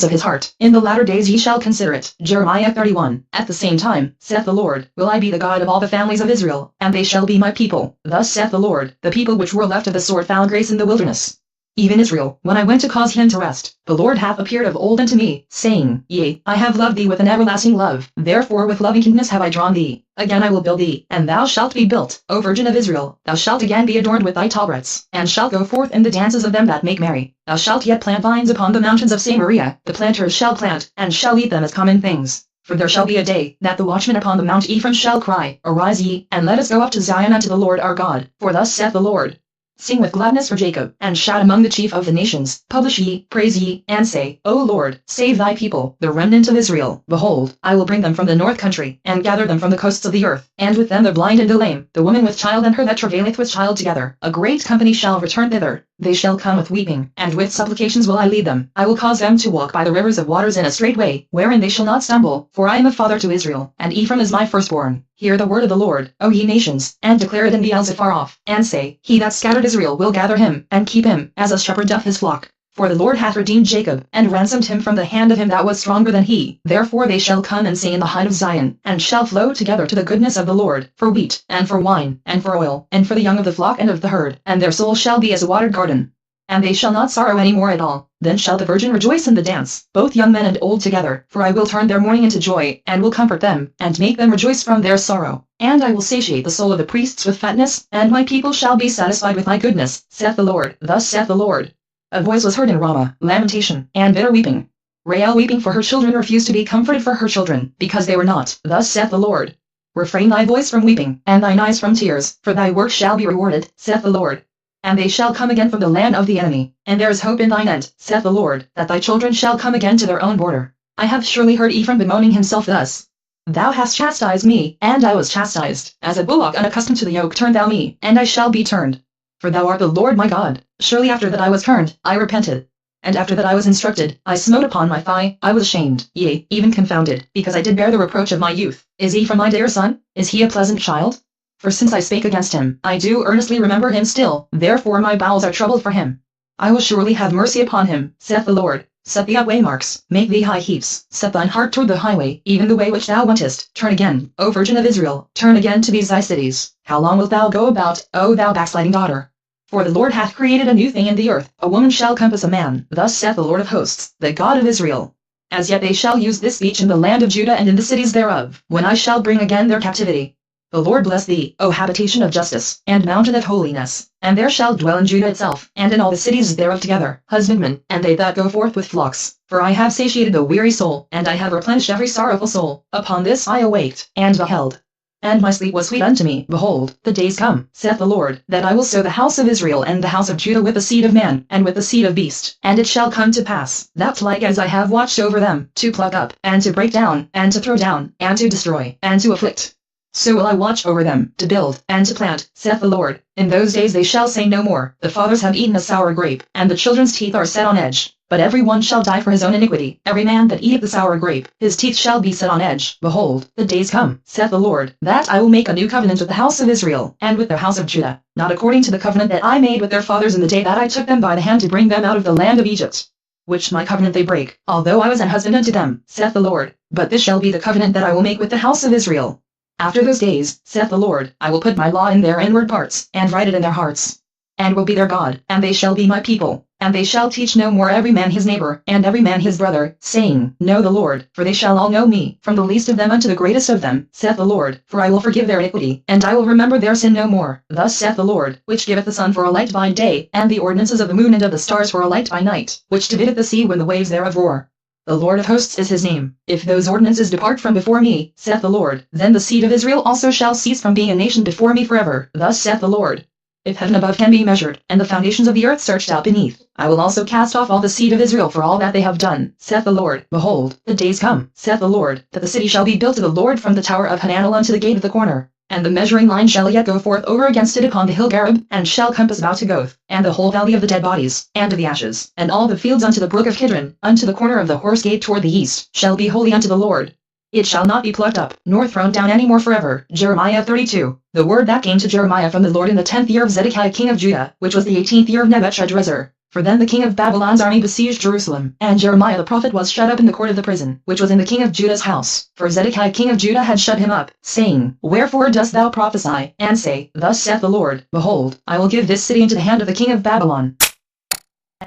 of his heart. In the latter days ye shall consider it. Jeremiah 31. At the same time, saith the Lord, will I be the God of all the families of Israel, and they shall be my people. Thus saith the Lord, the people which were left of the sword found grace in the wilderness. Even Israel, when I went to cause him to rest, the Lord hath appeared of old unto me, saying, Yea, I have loved thee with an everlasting love, therefore with loving kindness have I drawn thee. Again I will build thee, and thou shalt be built, O Virgin of Israel. Thou shalt again be adorned with thy tabrets, and shalt go forth in the dances of them that make merry. Thou shalt yet plant vines upon the mountains of Samaria, the planters shall plant, and shall eat them as common things. For there shall be a day, that the watchmen upon the Mount Ephraim shall cry, Arise ye, and let us go up to Zion unto the Lord our God. For thus saith the Lord, Sing with gladness for Jacob, and shout among the chief of the nations. Publish ye, praise ye, and say, O Lord, save thy people, the remnant of Israel. Behold, I will bring them from the north country, and gather them from the coasts of the earth, and with them the blind and the lame, the woman with child and her that travaileth with child together. A great company shall return thither. They shall come with weeping, and with supplications will I lead them. I will cause them to walk by the rivers of waters in a straight way, wherein they shall not stumble. For I am a father to Israel, and Ephraim is my firstborn. Hear the word of the Lord, O ye nations, and declare it in the isles afar off, and say, He that scattered Israel will gather him, and keep him, as a shepherd doth his flock. For the Lord hath redeemed Jacob, and ransomed him from the hand of him that was stronger than he. Therefore they shall come and sing in the height of Zion, and shall flow together to the goodness of the Lord, for wheat, and for wine, and for oil, and for the young of the flock and of the herd, and their soul shall be as a watered garden. And they shall not sorrow any more at all. Then shall the virgin rejoice in the dance, both young men and old together. For I will turn their mourning into joy, and will comfort them, and make them rejoice from their sorrow. And I will satiate the soul of the priests with fatness, and my people shall be satisfied with my goodness, saith the Lord. Thus saith the Lord. A voice was heard in Ramah, lamentation, and bitter weeping. Rael weeping for her children refused to be comforted for her children, because they were not. Thus saith the Lord. Refrain thy voice from weeping, and thine eyes from tears, for thy work shall be rewarded, saith the Lord. And they shall come again from the land of the enemy, and there is hope in thine end, saith the Lord, that thy children shall come again to their own border. I have surely heard Ephraim bemoaning himself thus. Thou hast chastised me, and I was chastised. As a bullock unaccustomed to the yoke turn thou me, and I shall be turned. For thou art the Lord my God. Surely after that I was turned, I repented. And after that I was instructed, I smote upon my thigh, I was ashamed, yea, even confounded, because I did bear the reproach of my youth. Is Ephraim my dear son? Is he a pleasant child? For since I spake against him, I do earnestly remember him still, therefore my bowels are troubled for him. I will surely have mercy upon him, saith the Lord. Set thee up waymarks, make thee high heaps, set thine heart toward the highway, even the way which thou wentest. Turn again, O Virgin of Israel, turn again to these thy cities. How long wilt thou go about, O thou backsliding daughter? For the Lord hath created a new thing in the earth, a woman shall compass a man. Thus saith the Lord of hosts, the God of Israel. As yet they shall use this speech in the land of Judah and in the cities thereof, when I shall bring again their captivity. The Lord bless thee, O habitation of justice, and mountain of holiness. And there shall dwell in Judah itself, and in all the cities thereof together, husbandmen, and they that go forth with flocks. For I have satiated the weary soul, and I have replenished every sorrowful soul. Upon this I awaked, and beheld. And my sleep was sweet unto me. Behold, the days come, saith the Lord, that I will sow the house of Israel and the house of Judah with the seed of man, and with the seed of beast. And it shall come to pass, that like as I have watched over them, to pluck up, and to break down, and to throw down, and to destroy, and to afflict, so will I watch over them, to build, and to plant, saith the Lord. In those days they shall say no more, the fathers have eaten a sour grape, and the children's teeth are set on edge. But every one shall die for his own iniquity. Every man that eateth the sour grape, his teeth shall be set on edge. Behold, the days come, saith the Lord, that I will make a new covenant with the house of Israel, and with the house of Judah, not according to the covenant that I made with their fathers in the day that I took them by the hand to bring them out of the land of Egypt. Which my covenant they break, although I was an husband unto them, saith the Lord. But this shall be the covenant that I will make with the house of Israel. After those days, saith the Lord, I will put my law in their inward parts, and write it in their hearts, and will be their God, and they shall be my people. And they shall teach no more every man his neighbor, and every man his brother, saying, Know the Lord, for they shall all know me, from the least of them unto the greatest of them, saith the Lord. For I will forgive their iniquity, and I will remember their sin no more. Thus saith the Lord, which giveth the sun for a light by day, and the ordinances of the moon and of the stars for a light by night, which divideth the sea when the waves thereof roar. The Lord of hosts is his name. If those ordinances depart from before me, saith the Lord, then the seed of Israel also shall cease from being a nation before me forever. Thus saith the Lord. If heaven above can be measured, and the foundations of the earth searched out beneath, I will also cast off all the seed of Israel for all that they have done, saith the Lord. Behold, the days come, saith the Lord, that the city shall be built to the Lord from the tower of Hananel unto the gate of the corner. And the measuring line shall yet go forth over against it upon the hill Gareb, and shall compass about to Goth, and the whole valley of the dead bodies, and of the ashes, and all the fields unto the brook of Kidron, unto the corner of the horse gate toward the east, shall be holy unto the Lord. It shall not be plucked up, nor thrown down any more forever. Jeremiah 32. The word that came to Jeremiah from the Lord in the 10th year of Zedekiah king of Judah, which was the 18th year of Nebuchadrezzar. For then the king of Babylon's army besieged Jerusalem, and Jeremiah the prophet was shut up in the court of the prison, which was in the king of Judah's house. For Zedekiah king of Judah had shut him up, saying, Wherefore dost thou prophesy, and say, Thus saith the Lord, Behold, I will give this city into the hand of the king of Babylon.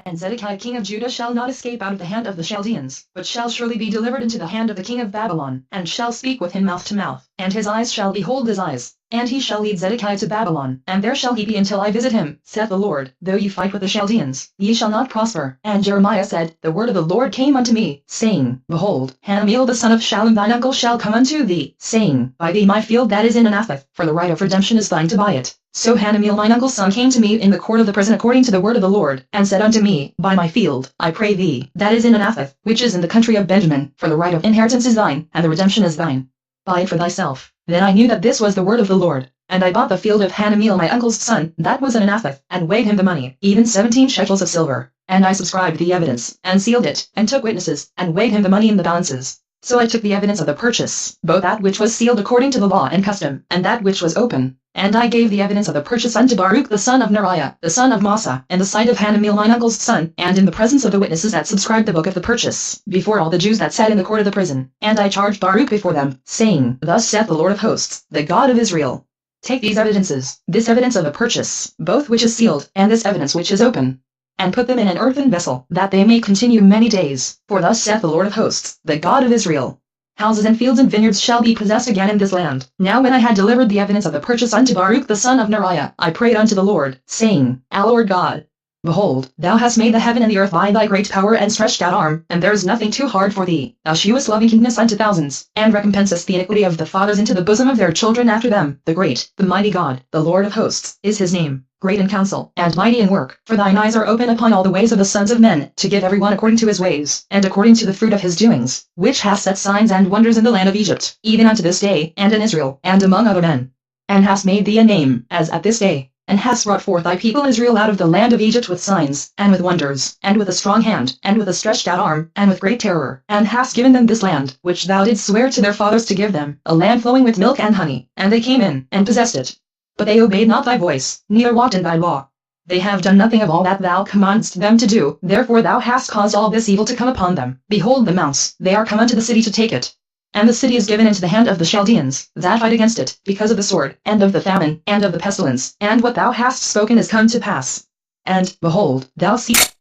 And Zedekiah king of Judah shall not escape out of the hand of the Chaldeans, but shall surely be delivered into the hand of the king of Babylon, and shall speak with him mouth to mouth, and his eyes shall behold his eyes. And he shall lead Zedekiah to Babylon, and there shall he be until I visit him, saith the Lord. Though ye fight with the Chaldeans, ye shall not prosper. And Jeremiah said, The word of the Lord came unto me, saying, Behold, Hanameel the son of Shallum thine uncle shall come unto thee, saying, Buy thee my field that is in Anathoth, for the right of redemption is thine to buy it. So Hanameel mine uncle's son came to me in the court of the prison according to the word of the Lord, and said unto me, Buy my field, I pray thee, that is in Anathoth, which is in the country of Benjamin, for the right of inheritance is thine, and the redemption is thine. Buy it for thyself. Then I knew that this was the word of the Lord. And I bought the field of Hanameel my uncle's son, that was in Anathoth, and weighed him the money, even 17 shekels of silver. And I subscribed the evidence, and sealed it, and took witnesses, and weighed him the money in the balances. So I took the evidence of the purchase, both that which was sealed according to the law and custom, and that which was open. And I gave the evidence of the purchase unto Baruch the son of Neriah, the son of Massa, in the sight of Hanameel mine uncle's son, and in the presence of the witnesses that subscribed the book of the purchase, before all the Jews that sat in the court of the prison. And I charged Baruch before them, saying, Thus saith the Lord of hosts, the God of Israel. Take these evidences, this evidence of the purchase, both which is sealed, and this evidence which is open, and put them in an earthen vessel, that they may continue many days. For thus saith the Lord of hosts, the God of Israel. Houses and fields and vineyards shall be possessed again in this land. Now when I had delivered the evidence of the purchase unto Baruch the son of Neriah, I prayed unto the Lord, saying, Our Lord God, behold, thou hast made the heaven and the earth by thy great power and stretched out arm, and there is nothing too hard for thee. Thou shewest loving kindness unto thousands, and recompensest the iniquity of the fathers into the bosom of their children after them. The great, the mighty God, the Lord of hosts, is his name. Great in counsel, and mighty in work, for thine eyes are open upon all the ways of the sons of men, to give every one according to his ways, and according to the fruit of his doings, which hast set signs and wonders in the land of Egypt, even unto this day, and in Israel, and among other men. And hast made thee a name, as at this day, and hast brought forth thy people Israel out of the land of Egypt with signs, and with wonders, and with a strong hand, and with a stretched out arm, and with great terror, and hast given them this land, which thou didst swear to their fathers to give them, a land flowing with milk and honey, and they came in, and possessed it. But they obeyed not thy voice, neither walked in thy law. They have done nothing of all that thou commandest them to do, therefore thou hast caused all this evil to come upon them. Behold the mounts, they are come unto the city to take it. And the city is given into the hand of the Chaldeans, that fight against it, because of the sword, and of the famine, and of the pestilence, and what thou hast spoken is come to pass. And, behold, thou seest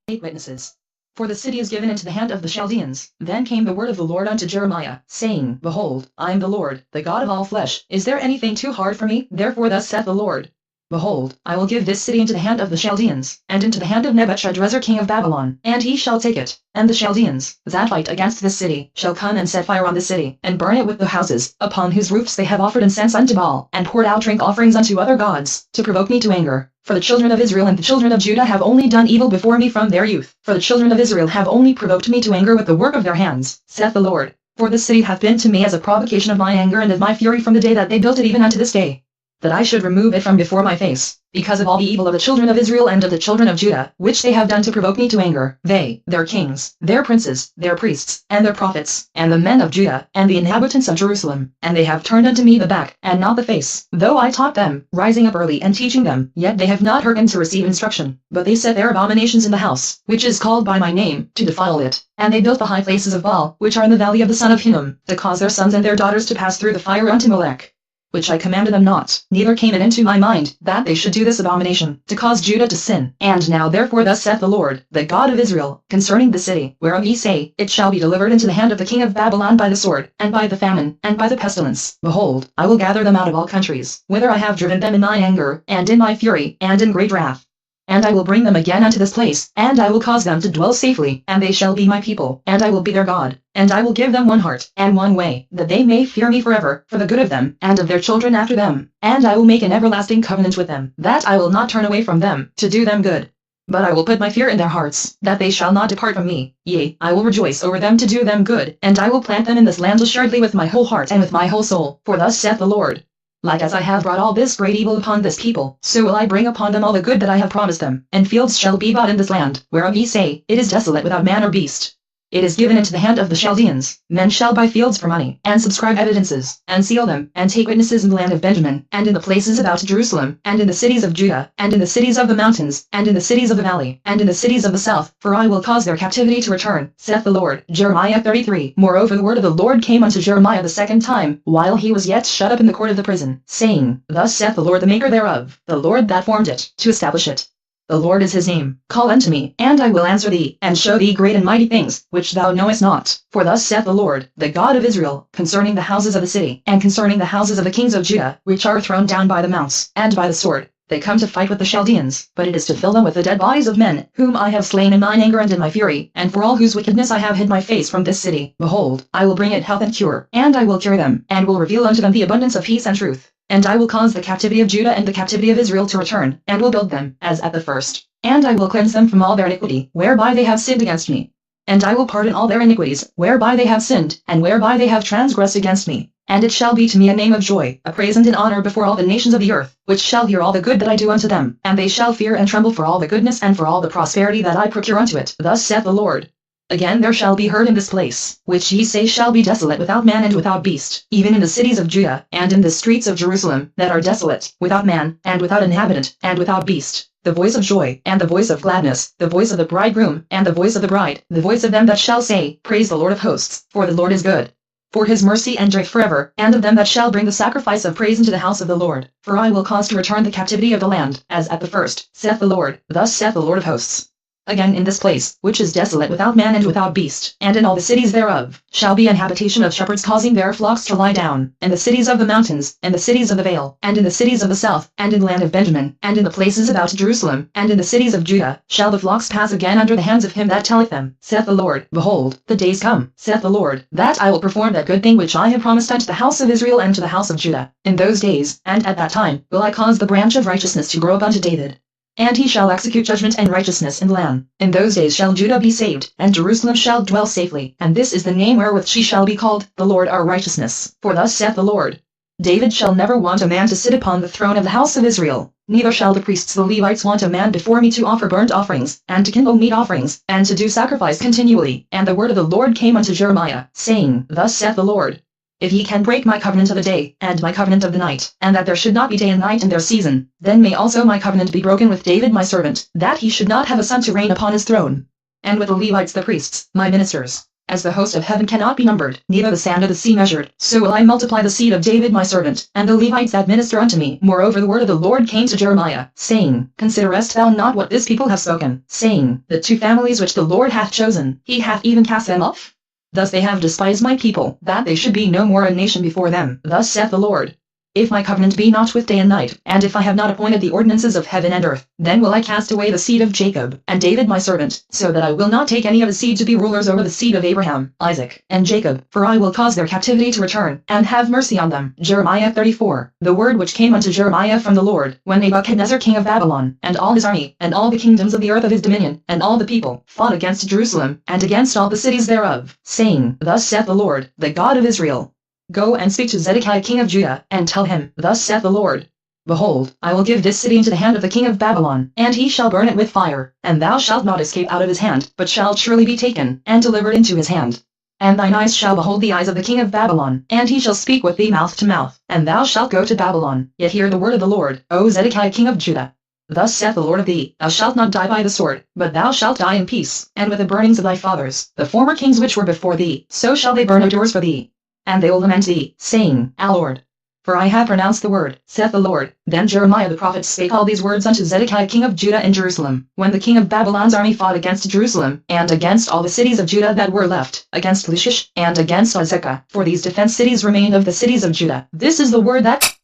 8 witnesses. For the city is given into the hand of the Chaldeans. Then came the word of the Lord unto Jeremiah, saying, Behold, I am the Lord, the God of all flesh. Is there anything too hard for me? Therefore thus saith the Lord, Behold, I will give this city into the hand of the Chaldeans, and into the hand of Nebuchadrezzar king of Babylon, and he shall take it. And the Chaldeans, that fight against this city, shall come and set fire on the city, and burn it with the houses, upon whose roofs they have offered incense unto Baal, and poured out drink offerings unto other gods, to provoke me to anger. For the children of Israel and the children of Judah have only done evil before me from their youth. For the children of Israel have only provoked me to anger with the work of their hands, saith the Lord. For this city hath been to me as a provocation of my anger and of my fury from the day that they built it even unto this day, that I should remove it from before my face, because of all the evil of the children of Israel and of the children of Judah, which they have done to provoke me to anger, they, their kings, their princes, their priests, and their prophets, and the men of Judah, and the inhabitants of Jerusalem. And they have turned unto me the back, and not the face. Though I taught them, rising up early and teaching them, yet they have not hearkened to receive instruction. But they set their abominations in the house, which is called by my name, to defile it. And they built the high places of Baal, which are in the valley of the son of Hinnom, to cause their sons and their daughters to pass through the fire unto Molech, which I commanded them not, neither came it into my mind, that they should do this abomination, to cause Judah to sin. And now therefore thus saith the Lord, the God of Israel, concerning the city, whereof ye say, It shall be delivered into the hand of the king of Babylon by the sword, and by the famine, and by the pestilence. Behold, I will gather them out of all countries, whither I have driven them in mine anger, and in my fury, and in great wrath. And I will bring them again unto this place, and I will cause them to dwell safely, and they shall be my people, and I will be their God. And I will give them one heart, and one way, that they may fear me forever, for the good of them, and of their children after them. And I will make an everlasting covenant with them, that I will not turn away from them, to do them good. But I will put my fear in their hearts, that they shall not depart from me. Yea, I will rejoice over them to do them good, and I will plant them in this land assuredly with my whole heart and with my whole soul. For thus saith the Lord, Like as I have brought all this great evil upon this people, so will I bring upon them all the good that I have promised them. And fields shall be bought in this land, whereof ye say, It is desolate without man or beast. It is given into the hand of the Chaldeans. Men shall buy fields for money, and subscribe evidences, and seal them, and take witnesses in the land of Benjamin, and in the places about Jerusalem, and in the cities of Judah, and in the cities of the mountains, and in the cities of the valley, and in the cities of the south, for I will cause their captivity to return, saith the Lord. Jeremiah 33. Moreover the word of the Lord came unto Jeremiah the second time, while he was yet shut up in the court of the prison, saying, Thus saith the Lord the maker thereof, the Lord that formed it, to establish it. The Lord is his name. Call unto me, and I will answer thee, and show thee great and mighty things, which thou knowest not. For thus saith the Lord, the God of Israel, concerning the houses of the city, and concerning the houses of the kings of Judah, which are thrown down by the mounts, and by the sword. They come to fight with the Chaldeans, but it is to fill them with the dead bodies of men, whom I have slain in mine anger and in my fury, and for all whose wickedness I have hid my face from this city. Behold, I will bring it health and cure, and I will cure them, and will reveal unto them the abundance of peace and truth. And I will cause the captivity of Judah and the captivity of Israel to return, and will build them, as at the first. And I will cleanse them from all their iniquity, whereby they have sinned against me. And I will pardon all their iniquities, whereby they have sinned, and whereby they have transgressed against me. And it shall be to me a name of joy, a praise and an honor before all the nations of the earth, which shall hear all the good that I do unto them, and they shall fear and tremble for all the goodness and for all the prosperity that I procure unto it. Thus saith the Lord. Again there shall be heard in this place, which ye say shall be desolate without man and without beast, even in the cities of Judah, and in the streets of Jerusalem, that are desolate, without man, and without inhabitant, and without beast, the voice of joy, and the voice of gladness, the voice of the bridegroom, and the voice of the bride, the voice of them that shall say, Praise the Lord of hosts, for the Lord is good. For his mercy endureth forever, and of them that shall bring the sacrifice of praise into the house of the Lord. For I will cause to return the captivity of the land, as at the first, saith the Lord. Thus saith the Lord of hosts. Again in this place, which is desolate without man and without beast, and in all the cities thereof, shall be an habitation of shepherds causing their flocks to lie down, in the cities of the mountains, and the cities of the vale, and in the cities of the south, and in the land of Benjamin, and in the places about Jerusalem, and in the cities of Judah, shall the flocks pass again under the hands of him that telleth them, saith the Lord. Behold, the days come, saith the Lord, that I will perform that good thing which I have promised unto the house of Israel and to the house of Judah. In those days, and at that time, will I cause the branch of righteousness to grow up unto David. And he shall execute judgment and righteousness in the land. In those days shall Judah be saved, and Jerusalem shall dwell safely. And this is the name wherewith she shall be called, the Lord our righteousness. For thus saith the Lord, David shall never want a man to sit upon the throne of the house of Israel. Neither shall the priests the Levites want a man before me to offer burnt offerings, and to kindle meat offerings, and to do sacrifice continually. And the word of the Lord came unto Jeremiah, saying, Thus saith the Lord, If ye can break my covenant of the day, and my covenant of the night, and that there should not be day and night in their season, then may also my covenant be broken with David my servant, that he should not have a son to reign upon his throne. And with the Levites the priests, my ministers. As the host of heaven cannot be numbered, neither the sand of the sea measured, so will I multiply the seed of David my servant, and the Levites that minister unto me. Moreover the word of the Lord came to Jeremiah, saying, Considerest thou not what this people have spoken, saying, The two families which the Lord hath chosen, he hath even cast them off? Thus they have despised my people, that they should be no more a nation before them. Thus saith the Lord, If my covenant be not with day and night, and if I have not appointed the ordinances of heaven and earth, then will I cast away the seed of Jacob, and David my servant, so that I will not take any of his seed to be rulers over the seed of Abraham, Isaac, and Jacob, for I will cause their captivity to return, and have mercy on them. Jeremiah 34. The word which came unto Jeremiah from the Lord, when Nebuchadnezzar king of Babylon, and all his army, and all the kingdoms of the earth of his dominion, and all the people, fought against Jerusalem, and against all the cities thereof, saying, Thus saith the Lord, the God of Israel, Go and speak to Zedekiah king of Judah, and tell him, Thus saith the Lord, Behold, I will give this city into the hand of the king of Babylon, and he shall burn it with fire, and thou shalt not escape out of his hand, but shalt surely be taken, and delivered into his hand. And thine eyes shall behold the eyes of the king of Babylon, and he shall speak with thee mouth to mouth, and thou shalt go to Babylon. Yet hear the word of the Lord, O Zedekiah king of Judah. Thus saith the Lord of thee, Thou shalt not die by the sword, but thou shalt die in peace, and with the burnings of thy fathers, the former kings which were before thee, so shall they burn outdoors for thee. And they will lament thee, saying, Ah Lord, for I have pronounced the word, saith the Lord. Then Jeremiah the prophet spake all these words unto Zedekiah king of Judah in Jerusalem, when the king of Babylon's army fought against Jerusalem, and against all the cities of Judah that were left, against Lachish, and against Azekah, for these defense cities remained of the cities of Judah. This is the word that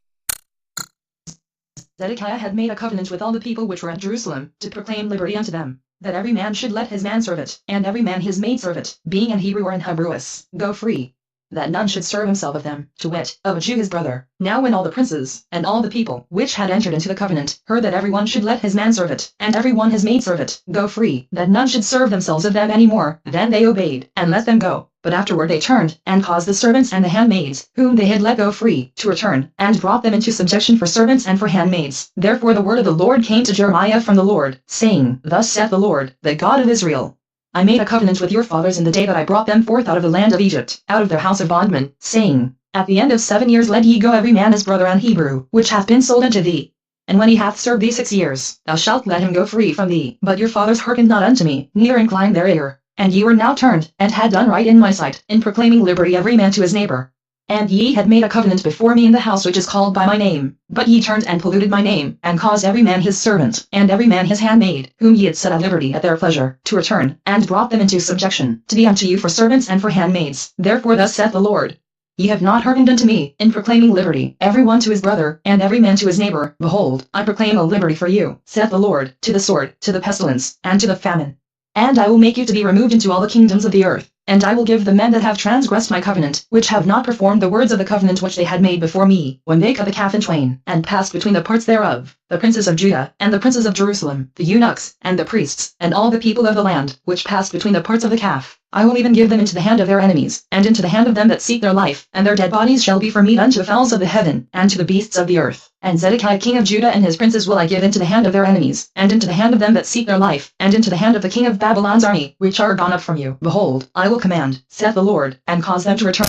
Zedekiah had made a covenant with all the people which were at Jerusalem, to proclaim liberty unto them, that every man should let his manservant, and every man his maidservant, being an Hebrew or an Hebrews, go free, that none should serve himself of them, to wit, of a Jew his brother. Now when all the princes, and all the people, which had entered into the covenant, heard that every one should let his manservant, and every one his maidservant, go free, that none should serve themselves of them any more, then they obeyed, and let them go. But afterward they turned, and caused the servants and the handmaids, whom they had let go free, to return, and brought them into subjection for servants and for handmaids. Therefore the word of the Lord came to Jeremiah from the Lord, saying, Thus saith the Lord, the God of Israel, I made a covenant with your fathers in the day that I brought them forth out of the land of Egypt, out of their house of bondmen, saying, At the end of 7 years let ye go every man his brother and Hebrew, which hath been sold unto thee. And when he hath served thee 6 years, thou shalt let him go free from thee. But your fathers hearkened not unto me, neither inclined their ear. And ye were now turned, and had done right in my sight, in proclaiming liberty every man to his neighbor. And ye had made a covenant before me in the house which is called by my name. But ye turned and polluted my name, and caused every man his servant, and every man his handmaid, whom ye had set at liberty at their pleasure, to return, and brought them into subjection, to be unto you for servants and for handmaids. Therefore thus saith the Lord, Ye have not hearkened unto me, in proclaiming liberty, every one to his brother, and every man to his neighbor. Behold, I proclaim a liberty for you, saith the Lord, to the sword, to the pestilence, and to the famine. And I will make you to be removed into all the kingdoms of the earth. And I will give the men that have transgressed my covenant, which have not performed the words of the covenant which they had made before me, when they cut the calf in twain, and passed between the parts thereof, the princes of Judah, and the princes of Jerusalem, the eunuchs, and the priests, and all the people of the land, which passed between the parts of the calf. I will even give them into the hand of their enemies, and into the hand of them that seek their life, and their dead bodies shall be for meat unto the fowls of the heaven, and to the beasts of the earth. And Zedekiah king of Judah and his princes will I give into the hand of their enemies, and into the hand of them that seek their life, and into the hand of the king of Babylon's army, which are gone up from you. Behold, I will command, saith the Lord, and cause them to return,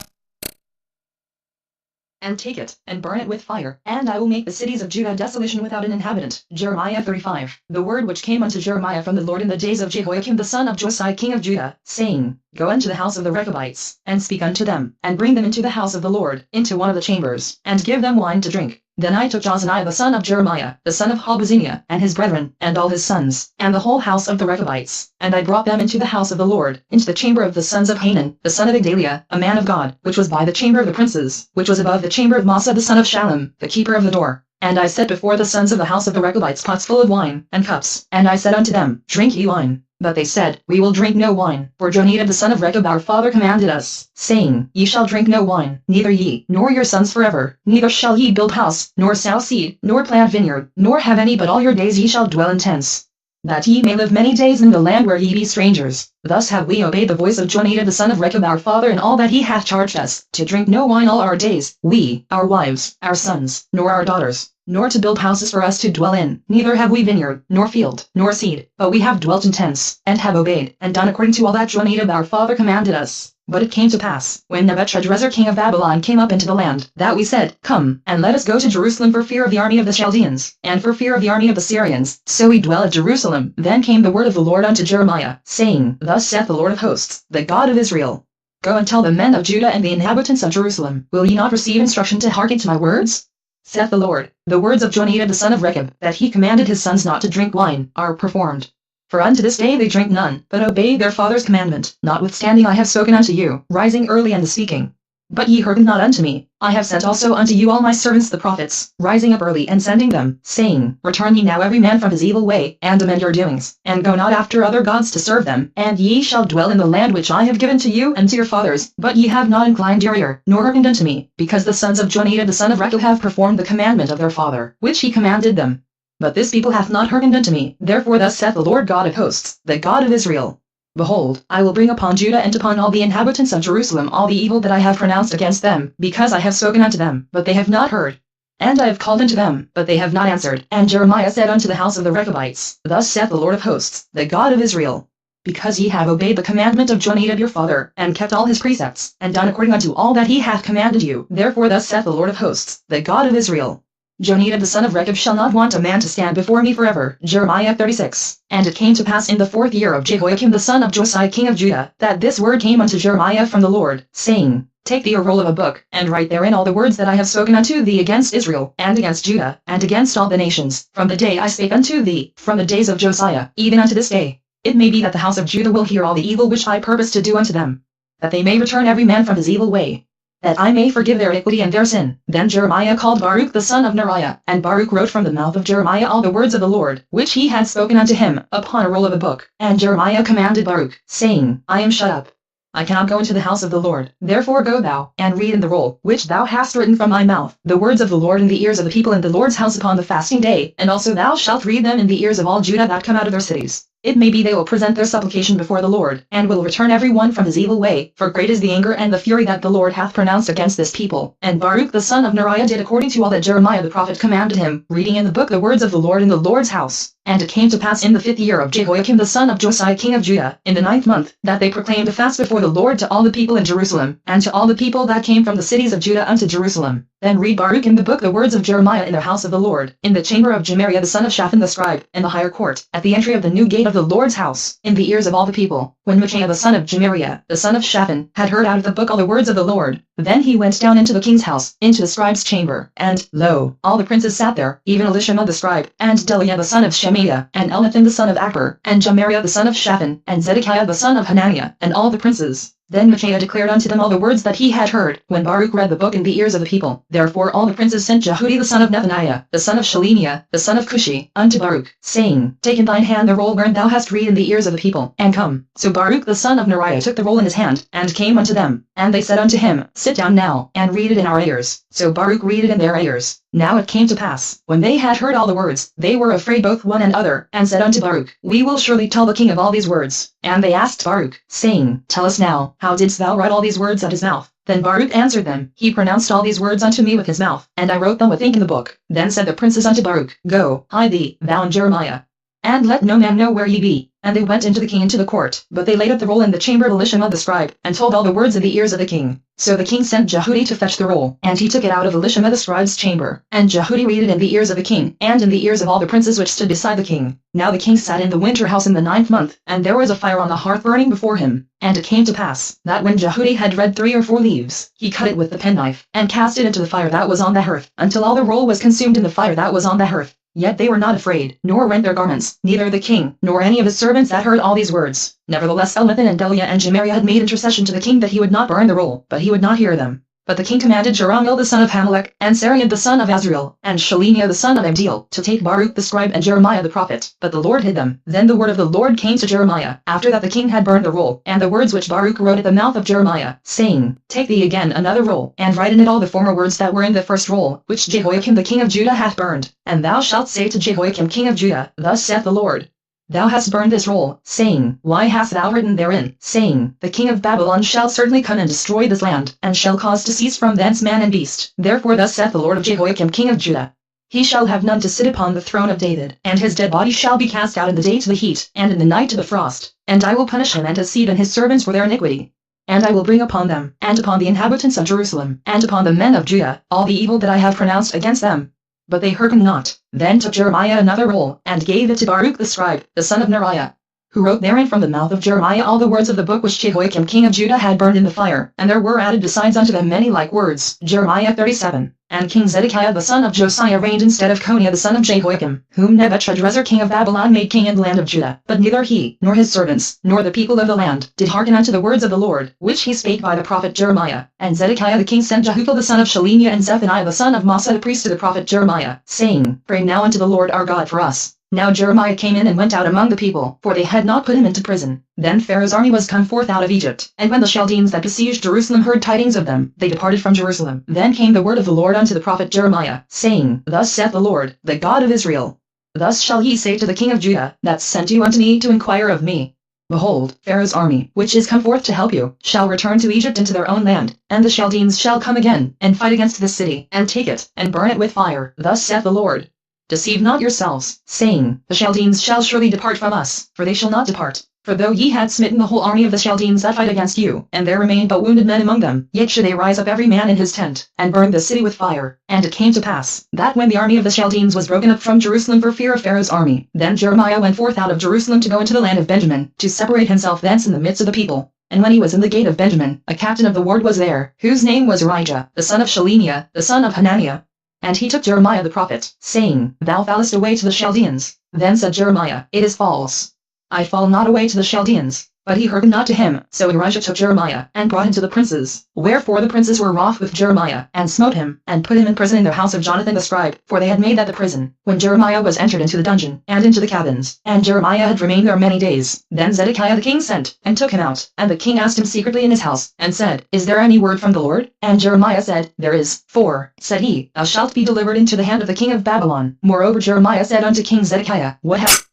and take it, and burn it with fire, and I will make the cities of Judah desolation without an inhabitant. Jeremiah 35. The word which came unto Jeremiah from the Lord in the days of Jehoiakim the son of Josiah king of Judah, saying, Go unto the house of the Rechabites, and speak unto them, and bring them into the house of the Lord, into one of the chambers, and give them wine to drink. Then I took Jozaniah the son of Jeremiah, the son of Halbaziah, and his brethren, and all his sons, and the whole house of the Rechabites, and I brought them into the house of the Lord, into the chamber of the sons of Hanan, the son of Igdaliah, a man of God, which was by the chamber of the princes, which was above the chamber of Massa the son of Shallum, the keeper of the door. And I set before the sons of the house of the Rechabites pots full of wine, and cups, and I said unto them, Drink ye wine. But they said, We will drink no wine, for Jonadab the son of Rechab our father commanded us, saying, Ye shall drink no wine, neither ye, nor your sons forever, neither shall ye build house, nor sow seed, nor plant vineyard, nor have any, but all your days ye shall dwell in tents, that ye may live many days in the land where ye be strangers. Thus have we obeyed the voice of Jonadab the son of Rechab our father in all that he hath charged us, to drink no wine all our days, we, our wives, our sons, nor our daughters, nor to build houses for us to dwell in, neither have we vineyard, nor field, nor seed, but we have dwelt in tents, and have obeyed, and done according to all that Jonadab our father commanded us. But it came to pass, when Nebuchadrezzar king of Babylon came up into the land, that we said, Come, and let us go to Jerusalem for fear of the army of the Chaldeans, and for fear of the army of the Syrians. So we dwell at Jerusalem. Then came the word of the Lord unto Jeremiah, saying, Thus saith the Lord of hosts, the God of Israel, Go and tell the men of Judah and the inhabitants of Jerusalem, Will ye not receive instruction to hearken to my words? Saith the Lord, the words of Jonadab the son of Rechab, that he commanded his sons not to drink wine, are performed. For unto this day they drink none, but obey their father's commandment. Notwithstanding I have spoken unto you, rising early and speaking. But ye hearkened not unto me. I have sent also unto you all my servants the prophets, rising up early and sending them, saying, Return ye now every man from his evil way, and amend your doings, and go not after other gods to serve them, and ye shall dwell in the land which I have given to you and to your fathers. But ye have not inclined your ear, nor hearkened unto me, because the sons of Jonadab the son of Rechab have performed the commandment of their father, which he commanded them. But this people hath not hearkened unto me. Therefore thus saith the Lord God of hosts, the God of Israel, Behold, I will bring upon Judah and upon all the inhabitants of Jerusalem all the evil that I have pronounced against them, because I have spoken unto them, but they have not heard. And I have called unto them, but they have not answered. And Jeremiah said unto the house of the Rechabites, Thus saith the Lord of hosts, the God of Israel, Because ye have obeyed the commandment of Jonadab your father, and kept all his precepts, and done according unto all that he hath commanded you, therefore thus saith the Lord of hosts, the God of Israel, Jonadab the son of Rechab shall not want a man to stand before me forever. Jeremiah 36. And it came to pass in the 4th year of Jehoiakim the son of Josiah king of Judah, that this word came unto Jeremiah from the Lord, saying, Take thee a roll of a book, and write therein all the words that I have spoken unto thee against Israel, and against Judah, and against all the nations, from the day I spake unto thee, from the days of Josiah, even unto this day. It may be that the house of Judah will hear all the evil which I purpose to do unto them, that they may return every man from his evil way, that I may forgive their iniquity and their sin. Then Jeremiah called Baruch the son of Neriah, and Baruch wrote from the mouth of Jeremiah all the words of the Lord, which he had spoken unto him, upon a roll of a book. And Jeremiah commanded Baruch, saying, I am shut up. I cannot go into the house of the Lord. Therefore go thou, and read in the roll, which thou hast written from my mouth, the words of the Lord in the ears of the people in the Lord's house upon the fasting day, and also thou shalt read them in the ears of all Judah that come out of their cities. it may be they will present their supplication before the Lord, and will return every one from his evil way, for great is the anger and the fury that the Lord hath pronounced against this people. And Baruch the son of Neriah did according to all that Jeremiah the prophet commanded him, reading in the book the words of the Lord in the Lord's house. And it came to pass in the 5th year of Jehoiakim the son of Josiah king of Judah, in the 9th month, that they proclaimed a fast before the Lord to all the people in Jerusalem, and to all the people that came from the cities of Judah unto Jerusalem. Then read Baruch in the book the words of Jeremiah in the house of the Lord, in the chamber of Gemariah the son of Shaphan the scribe, in the higher court, at the entry of the new gate of the Lord's house, in the ears of all the people. When Micaiah the son of Gemariah, the son of Shaphan, had heard out of the book all the words of the Lord, then he went down into the king's house, into the scribe's chamber, and, lo, all the princes sat there, even Elishama the scribe, and Delaiah the son of Shemaiah, and Elnathan the son of Akbor, and Gemariah the son of Shaphan, and Zedekiah the son of Hananiah, and all the princes. Then Micaiah declared unto them all the words that he had heard, when Baruch read the book in the ears of the people. Therefore all the princes sent Jehudi the son of Nethaniah, the son of Shelemiah, the son of Cushi, unto Baruch, saying, Take in thine hand the roll wherein thou hast read in the ears of the people, and come. So Baruch the son of Neriah took the roll in his hand, and came unto them. And they said unto him, Sit down now, and read it in our ears. So Baruch read it in their ears. Now it came to pass, when they had heard all the words, they were afraid both one and other, and said unto Baruch, We will surely tell the king of all these words. And they asked Baruch, saying, Tell us now, how didst thou write all these words at his mouth? Then Baruch answered them, He pronounced all these words unto me with his mouth, and I wrote them with ink in the book. Then said the princes unto Baruch, Go, hide thee, thou and Jeremiah, and let no man know where ye be. And they went into the king into the court, but they laid up the roll in the chamber of Elishama the scribe, and told all the words in the ears of the king. So the king sent Jehudi to fetch the roll, and he took it out of Elishama the scribe's chamber, and Jehudi read it in the ears of the king, and in the ears of all the princes which stood beside the king. Now the king sat in the winter house in the 9th month, and there was a fire on the hearth burning before him. And it came to pass, that when Jehudi had read 3 or 4 leaves, he cut it with the penknife, and cast it into the fire that was on the hearth, until all the roll was consumed in the fire that was on the hearth. Yet they were not afraid, nor rent their garments, neither the king, nor any of his servants that heard all these words. Nevertheless Elnathan and Delaiah and Gemariah had made intercession to the king that he would not burn the roll, but he would not hear them. But the king commanded Jerahmeel the son of Hamelech, and Sariah the son of Azriel, and Shelemiah the son of Abdiel, to take Baruch the scribe and Jeremiah the prophet. But the Lord hid them. Then the word of the Lord came to Jeremiah, after that the king had burned the roll, and the words which Baruch wrote at the mouth of Jeremiah, saying, Take thee again another roll, and write in it all the former words that were in the first roll, which Jehoiakim the king of Judah hath burned. And thou shalt say to Jehoiakim king of Judah, Thus saith the Lord, Thou hast burned this roll, saying, Why hast thou written therein, saying, The king of Babylon shall certainly come and destroy this land, and shall cause to cease from thence man and beast. Therefore thus saith the Lord of Jehoiakim king of Judah, He shall have none to sit upon the throne of David, and his dead body shall be cast out in the day to the heat, and in the night to the frost. And I will punish him and his seed and his servants for their iniquity. And I will bring upon them, and upon the inhabitants of Jerusalem, and upon the men of Judah, all the evil that I have pronounced against them. But they hearkened not. Then took Jeremiah another roll, and gave it to Baruch the scribe, the son of Neriah, who wrote therein from the mouth of Jeremiah all the words of the book which Jehoiakim king of Judah had burned in the fire, and there were added besides unto them many like words. Jeremiah 37. And King Zedekiah the son of Josiah reigned instead of Coniah the son of Jehoiakim, whom Nebuchadrezzar king of Babylon made king in the land of Judah. But neither he, nor his servants, nor the people of the land, did hearken unto the words of the Lord, which he spake by the prophet Jeremiah. And Zedekiah the king sent Jehuthal the son of Shelemiah and Zephaniah the son of Massa the priest to the prophet Jeremiah, saying, Pray now unto the Lord our God for us. Now Jeremiah came in and went out among the people, for they had not put him into prison. Then Pharaoh's army was come forth out of Egypt, and when the Chaldeans that besieged Jerusalem heard tidings of them, they departed from Jerusalem. Then came the word of the Lord unto the prophet Jeremiah, saying, Thus saith the Lord, the God of Israel, Thus shall ye say to the king of Judah, that sent you unto me to inquire of me, Behold, Pharaoh's army, which is come forth to help you, shall return to Egypt into their own land, and the Chaldeans shall come again, and fight against this city, and take it, and burn it with fire. Thus saith the Lord. Deceive not yourselves, saying, The Chaldeans shall surely depart from us, for they shall not depart. For though ye had smitten the whole army of the Chaldeans that fight against you, and there remained but wounded men among them, yet should they rise up every man in his tent, and burn the city with fire. And it came to pass, that when the army of the Chaldeans was broken up from Jerusalem for fear of Pharaoh's army, then Jeremiah went forth out of Jerusalem to go into the land of Benjamin, to separate himself thence in the midst of the people. And when he was in the gate of Benjamin, a captain of the ward was there, whose name was Urijah, the son of Shelemiah, the son of Hananiah. And he took Jeremiah the prophet, saying, Thou fallest away to the Chaldeans. Then said Jeremiah, It is false. I fall not away to the Chaldeans. But he hearkened not to him. So Urijah took Jeremiah, and brought him to the princes. Wherefore the princes were wroth with Jeremiah, and smote him, and put him in prison in the house of Jonathan the scribe, for they had made that the prison. When Jeremiah was entered into the dungeon, and into the cabins, and Jeremiah had remained there many days, then Zedekiah the king sent, and took him out. And the king asked him secretly in his house, and said, Is there any word from the Lord? And Jeremiah said, There is. For, said he, Thou shalt be delivered into the hand of the king of Babylon. Moreover Jeremiah said unto King Zedekiah, What hast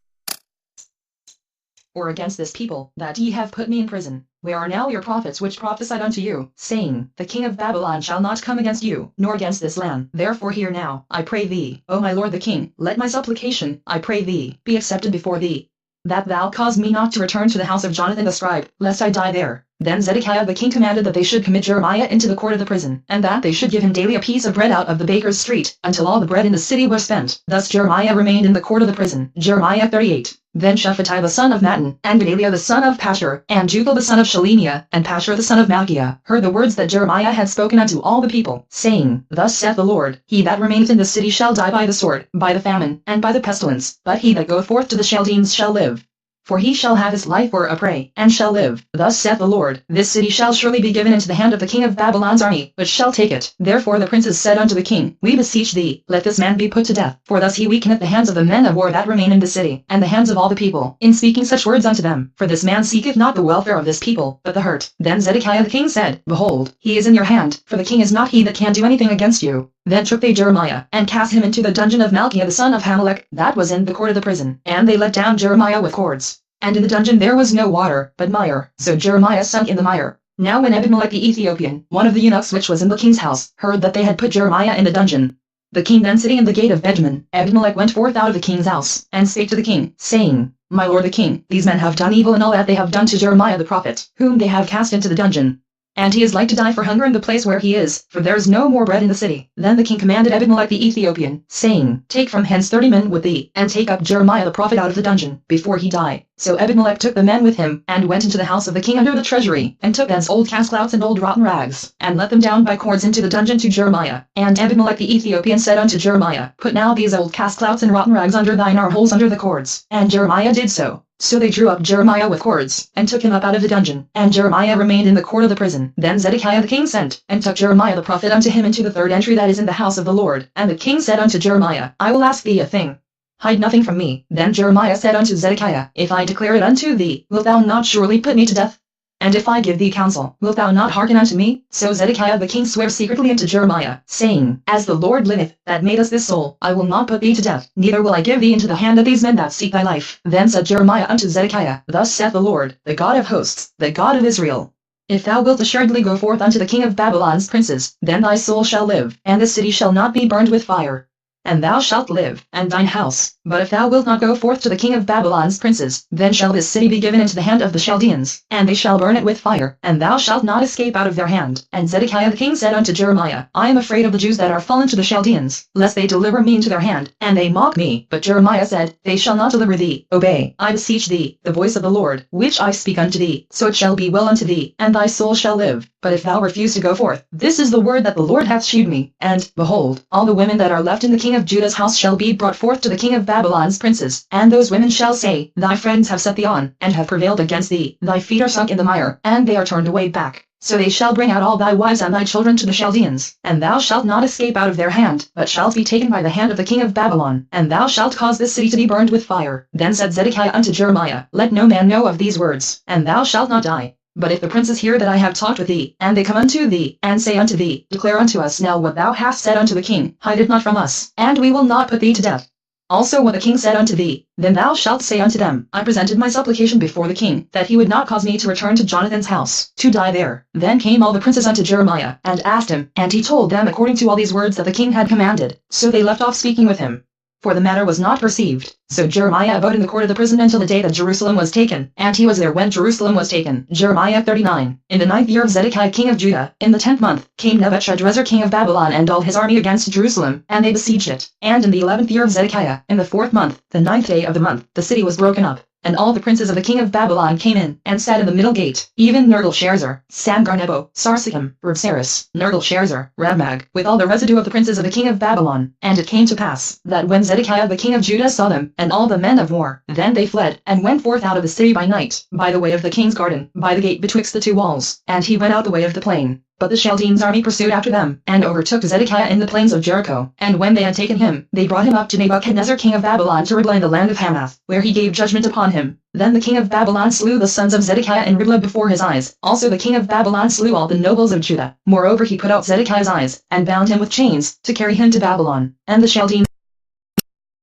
or against this people, that ye have put me in prison? Where are now your prophets which prophesied unto you, saying, The king of Babylon shall not come against you, nor against this land? Therefore hear now, I pray thee, O my lord the king, let my supplication, I pray thee, be accepted before thee, that thou cause me not to return to the house of Jonathan the scribe, lest I die there. Then Zedekiah the king commanded that they should commit Jeremiah into the court of the prison, and that they should give him daily a piece of bread out of the baker's street, until all the bread in the city was spent. Thus Jeremiah remained in the court of the prison. Jeremiah 38. Then Shephatiah the son of Mattan, and Gedaliah the son of Pashur, and Jugal the son of Shelemiah, and Pashur the son of Malchiah, heard the words that Jeremiah had spoken unto all the people, saying, Thus saith the Lord, He that remaineth in the city shall die by the sword, by the famine, and by the pestilence, but he that goeth forth to the Chaldeans shall live. For he shall have his life for a prey, and shall live. Thus saith the Lord, This city shall surely be given into the hand of the king of Babylon's army, which shall take it. Therefore the princes said unto the king, We beseech thee, let this man be put to death, for thus he weakeneth the hands of the men of war that remain in the city, and the hands of all the people, in speaking such words unto them. For this man seeketh not the welfare of this people, but the hurt. Then Zedekiah the king said, Behold, he is in your hand, for the king is not he that can do anything against you. Then took they Jeremiah, and cast him into the dungeon of Malchiah the son of Hamelech, that was in the court of the prison, and they let down Jeremiah with cords. And in the dungeon there was no water, but mire, so Jeremiah sunk in the mire. Now when Ebedmelech the Ethiopian, one of the eunuchs which was in the king's house, heard that they had put Jeremiah in the dungeon, the king then sitting in the gate of Benjamin, Ebedmelech went forth out of the king's house, and spake to the king, saying, My lord the king, these men have done evil in all that they have done to Jeremiah the prophet, whom they have cast into the dungeon. And he is like to die for hunger in the place where he is, for there is no more bread in the city. Then the king commanded Ebedmelech the Ethiopian, saying, Take from hence 30 men with thee, and take up Jeremiah the prophet out of the dungeon, before he die. So Ebedmelech took the men with him, and went into the house of the king under the treasury, and took thence old cast-clouts and old rotten rags, and let them down by cords into the dungeon to Jeremiah. And Ebedmelech the Ethiopian said unto Jeremiah, Put now these old cast-clouts and rotten rags under thine armholes under the cords. And Jeremiah did so. So they drew up Jeremiah with cords, and took him up out of the dungeon, and Jeremiah remained in the court of the prison. Then Zedekiah the king sent, and took Jeremiah the prophet unto him into the third entry that is in the house of the Lord. And the king said unto Jeremiah, I will ask thee a thing. Hide nothing from me. Then Jeremiah said unto Zedekiah, If I declare it unto thee, wilt thou not surely put me to death? And if I give thee counsel, wilt thou not hearken unto me? So Zedekiah the king sware secretly unto Jeremiah, saying, As the Lord liveth, that made us this soul, I will not put thee to death, neither will I give thee into the hand of these men that seek thy life. Then said Jeremiah unto Zedekiah, Thus saith the Lord, the God of hosts, the God of Israel, If thou wilt assuredly go forth unto the king of Babylon's princes, then thy soul shall live, and the city shall not be burned with fire. And thou shalt live, and thine house. But if thou wilt not go forth to the king of Babylon's princes, then shall this city be given into the hand of the Chaldeans, and they shall burn it with fire, and thou shalt not escape out of their hand. And Zedekiah the king said unto Jeremiah, I am afraid of the Jews that are fallen to the Chaldeans, lest they deliver me into their hand, and they mock me. But Jeremiah said, They shall not deliver thee. Obey, I beseech thee, the voice of the Lord, which I speak unto thee, so it shall be well unto thee, and thy soul shall live. But if thou refuse to go forth, this is the word that the Lord hath shewed me, and, behold, all the women that are left in the king of Judah's house shall be brought forth to the king of Babylon's princes, and those women shall say, Thy friends have set thee on, and have prevailed against thee, thy feet are sunk in the mire, and they are turned away back. So they shall bring out all thy wives and thy children to the Chaldeans, and thou shalt not escape out of their hand, but shalt be taken by the hand of the king of Babylon, and thou shalt cause this city to be burned with fire. Then said Zedekiah unto Jeremiah, Let no man know of these words, and thou shalt not die. But if the princes hear that I have talked with thee, and they come unto thee, and say unto thee, Declare unto us now what thou hast said unto the king, hide it not from us, and we will not put thee to death. Also what the king said unto thee, then thou shalt say unto them, I presented my supplication before the king, that he would not cause me to return to Jonathan's house, to die there. Then came all the princes unto Jeremiah, and asked him, and he told them according to all these words that the king had commanded. So they left off speaking with him, for the matter was not perceived. So Jeremiah abode in the court of the prison until the day that Jerusalem was taken, and he was there when Jerusalem was taken. Jeremiah 39. In the 9th year of Zedekiah king of Judah, in the 10th month, came Nebuchadrezzar king of Babylon and all his army against Jerusalem, and they besieged it. And in the 11th year of Zedekiah, in the 4th month, the 9th day of the month, the city was broken up. And all the princes of the king of Babylon came in, and sat in the middle gate, even Nergal-Sharezer, Samgar-Nebo, Sarsechim, Rabsaris, Nergal-Sharezer, Rabmag, with all the residue of the princes of the king of Babylon. And it came to pass, that when Zedekiah the king of Judah saw them, and all the men of war, then they fled, and went forth out of the city by night, by the way of the king's garden, by the gate betwixt the two walls, and he went out the way of the plain. But the Chaldeans' army pursued after them, and overtook Zedekiah in the plains of Jericho. And when they had taken him, they brought him up to Nebuchadnezzar king of Babylon to Riblah in the land of Hamath, where he gave judgment upon him. Then the king of Babylon slew the sons of Zedekiah in Riblah before his eyes. Also the king of Babylon slew all the nobles of Judah. Moreover he put out Zedekiah's eyes, and bound him with chains, to carry him to Babylon. And the Chaldeans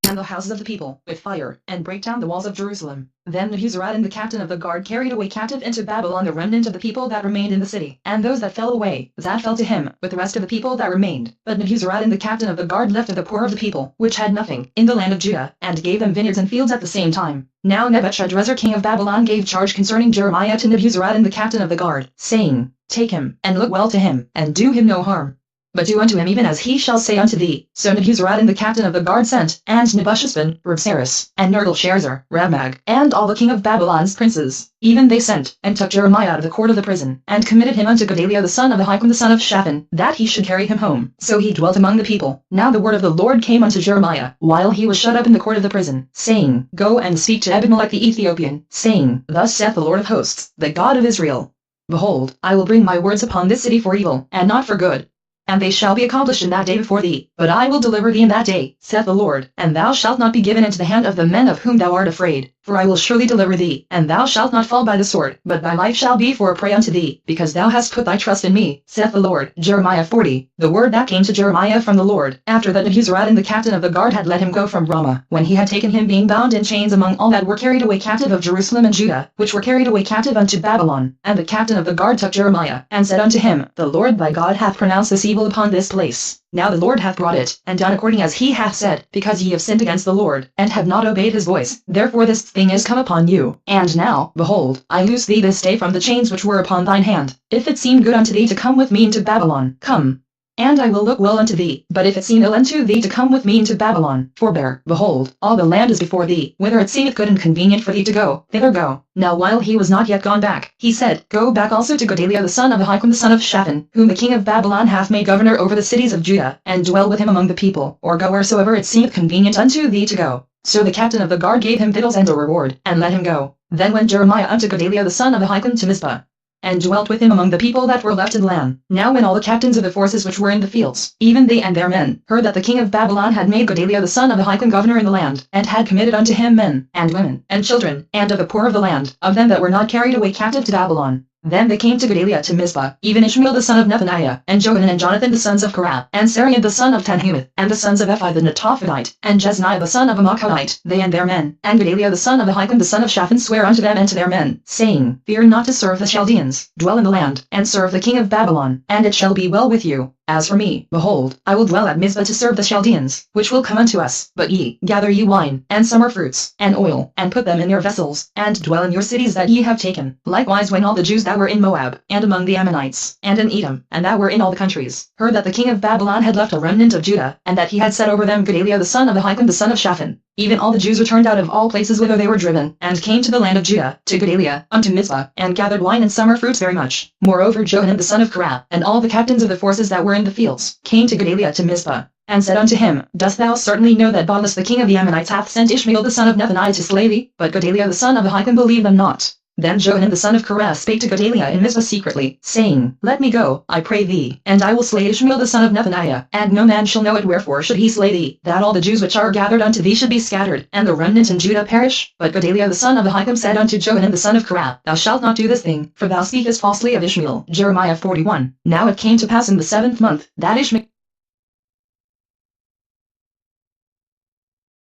and the houses of the people with fire, and break down the walls of Jerusalem. Then Nebuzaradan the captain of the guard carried away captive into Babylon the remnant of the people that remained in the city, and those that fell away, that fell to him, with the rest of the people that remained. But Nebuzaradan the captain of the guard left of the poor of the people, which had nothing, in the land of Judah, and gave them vineyards and fields at the same time. Now Nebuchadrezzar king of Babylon gave charge concerning Jeremiah to Nebuzaradan the captain of the guard, saying, Take him, and look well to him, and do him no harm, but do unto him even as he shall say unto thee. So Nebuzaradan the captain of the guard sent, and Nebuchadnezzar, Rabsaris, and Nergal-Sharezer, Rabmag, and all the king of Babylon's princes, even they sent, and took Jeremiah out of the court of the prison, and committed him unto Gedaliah the son of Ahikam the son of Shaphan, that he should carry him home. So he dwelt among the people. Now the word of the Lord came unto Jeremiah, while he was shut up in the court of the prison, saying, Go and speak to Abimelech the Ethiopian, saying, Thus saith the Lord of hosts, the God of Israel, Behold, I will bring my words upon this city for evil, and not for good. And they shall be accomplished in that day before thee. But I will deliver thee in that day, saith the Lord, and thou shalt not be given into the hand of the men of whom thou art afraid. For I will surely deliver thee, and thou shalt not fall by the sword, but thy life shall be for a prey unto thee, because thou hast put thy trust in me, saith the Lord. Jeremiah 40. The word that came to Jeremiah from the Lord, after that Nebuzaradan the captain of the guard had let him go from Ramah, when he had taken him being bound in chains among all that were carried away captive of Jerusalem and Judah, which were carried away captive unto Babylon. And the captain of the guard took Jeremiah, and said unto him, The Lord thy God hath pronounced this evil upon this place. Now the Lord hath brought it, and done according as he hath said, because ye have sinned against the Lord, and have not obeyed his voice. Therefore this thing is come upon you. And now, behold, I loose thee this day from the chains which were upon thine hand. If it seem good unto thee to come with me into Babylon, come, and I will look well unto thee. But if it seem ill unto thee to come with me into Babylon, forbear. Behold, all the land is before thee. Whither it seemeth good and convenient for thee to go, thither go. Now while he was not yet gone back, he said, Go back also to Gedaliah the son of Ahikam the son of Shaphan, whom the king of Babylon hath made governor over the cities of Judah, and dwell with him among the people, or go wheresoever it seemeth convenient unto thee to go. So the captain of the guard gave him victuals and a reward, and let him go. Then went Jeremiah unto Gedaliah the son of Ahikam to Mizpah, and dwelt with him among the people that were left in the land. Now when all the captains of the forces which were in the fields, even they and their men, heard that the king of Babylon had made Gedaliah the son of Ahikam governor in the land, and had committed unto him men, and women, and children, and of the poor of the land, of them that were not carried away captive to Babylon, then they came to Gedaliah to Mizpah, even Ishmael the son of Nethaniah, and Johanan and Jonathan the sons of Korah, and Sariah the son of Tanhumeth, and the sons of Ephi the Netophathite, and Jezaniah the son of a Maachite, they and their men. And Gedaliah the son of Ahikam the son of Shaphan sware unto them and to their men, saying, Fear not to serve the Chaldeans, dwell in the land, and serve the king of Babylon, and it shall be well with you. As for me, behold, I will dwell at Mizpah to serve the Chaldeans, which will come unto us. But ye, gather ye wine, and summer fruits, and oil, and put them in your vessels, and dwell in your cities that ye have taken. Likewise when all the Jews that were in Moab, and among the Ammonites, and in Edom, and that were in all the countries, heard that the king of Babylon had left a remnant of Judah, and that he had set over them Gedaliah the son of Ahikam the son of Shaphan, even all the Jews returned out of all places whither they were driven, and came to the land of Judah, to Gedaliah, unto Mizpah, and gathered wine and summer fruits very much. Moreover Johanan the son of Korah, and all the captains of the forces that were in the fields, came to Gedaliah to Mizpah, and said unto him, Dost thou certainly know that Baalus the king of the Ammonites hath sent Ishmael the son of Nethaniah to slay thee? But Gedaliah the son of Ahikam believed them not. Then Johanan the son of Korah spake to Gedaliah in Mizpah secretly, saying, Let me go, I pray thee, and I will slay Ishmael the son of Nethaniah, and no man shall know it. Wherefore should he slay thee, that all the Jews which are gathered unto thee should be scattered, and the remnant in Judah perish? But Gedaliah the son of Ahikam said unto Johanan the son of Korah, Thou shalt not do this thing, for thou speakest falsely of Ishmael. Jeremiah 41. Now it came to pass in the 7th month, that Ishmael